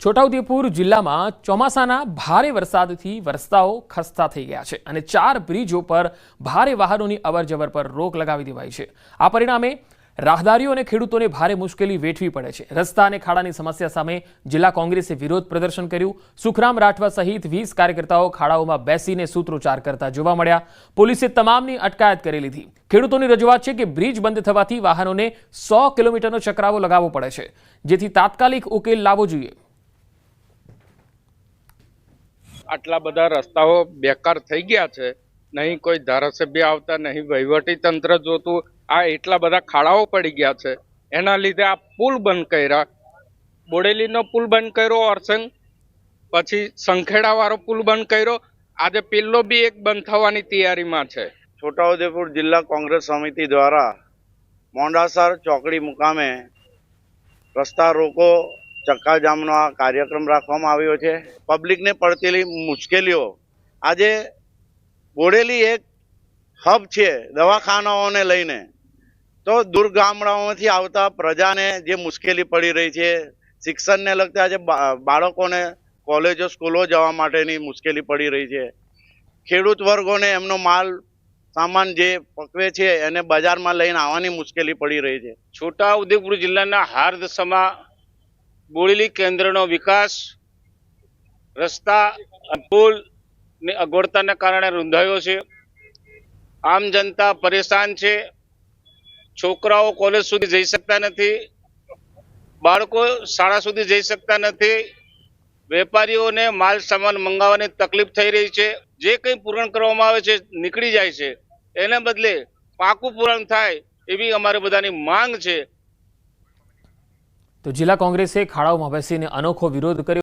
છોટાઉદેપુર જિલ્લામાં ચોમાસાના ભારે વરસાદથી રસ્તાઓ ખસ્તા થઈ ગયા છે અને 4 બ્રિજો પર ભારે વાહનોની અવરજવર પર રોક લગાવી દેવાઈ છે। આ પરિણામે રાહદારીઓ અને ખેડૂતોને ભારે મુશ્કેલી વેઠવી પડે છે। રસ્તા અને ખાડાની સમસ્યા સામે જિલ્લા કોંગ્રેસે વિરોધ પ્રદર્શન કર્યું। સુખરામ રાઠવા સહિત 20 કાર્યકર્તાઓ ખાડાઓમાં બેસીને સૂત્રોચ્ચાર કરતા જોવા મળ્યા। પોલીસે તમામની અટકાયત કરી લીધી। ખેડૂતોની રજૂઆત છે કે બ્રિજ બંધ થવાથી વાહનોને 100 કિલોમીટરનો ચક્રાવો લગાવવો પડે છે, જેથી તાત્કાલિક ઉકેલ લાવવો જોઈએ। આટલા બધા રસ્તાઓ બેકાર થઈ ગયા છે, નહીં કોઈ ધારાસભ્ય આવતા, નહીં વહીવટી તંત્ર જોતું। આ એટલા બધા ખાડાઓ પડી ગયા છે, એના લીધે આ પુલ બંધ કર્યા। બોડેલીનો પુલ બંધ કર્યો અરસંગ, પછી સંખેડા વાળો પુલ બંધ કર્યો, આજે પેલો બી એક બંધ થવાની તૈયારીમાં છે। છોટાઉદેપુર જિલ્લા કોંગ્રેસ સમિતિ દ્વારા મોડાસર ચોકડી મુકામે રસ્તા રોકો ચક્કાજામનો આ કાર્યક્રમ રાખવામાં આવ્યો છે। પબ્લિકને પડતી મુશ્કેલીઓ, આજે બોડેલી એક હબ છે દવાખાનાઓને લઈને, તો દૂર ગામડાઓમાંથી આવતા પ્રજાને જે મુશ્કેલી પડી રહી છે, શિક્ષણને લગતા આજે બાળકોને કોલેજો સ્કૂલો જવા માટેની મુશ્કેલી પડી રહી છે। ખેડૂત વર્ગોને એમનો માલ સામાન જે પકવે છે એને બજારમાં લઈને આવવાની મુશ્કેલી પડી રહી છે। છોટાઉદેપુર જિલ્લાના હાર્દસમાં બોડેલી કેન્દ્રનો વિકાસ રસ્તા પુલની અગવડતાના કારણે રૂંધાયો છે। આમ જનતા પરેશાન છે। છોકરાઓ કોલેજ સુધી જઈ શકતા નથી, બાળકો શાળા સુધી જઈ શકતા નથી, વેપારીઓને માલ સામાન મંગાવવાની તકલીફ થઈ રહી છે। જે કંઈ પૂરણ કરવામાં આવે છે નીકળી જાય છે, એને બદલે પાકું પૂરણ થાય એવી અમારે બધાની માંગ છે। તો જિલ્લા કોંગ્રેસે ખાડાઓમાં બેસીને અનોખો વિરોધ કર્યો।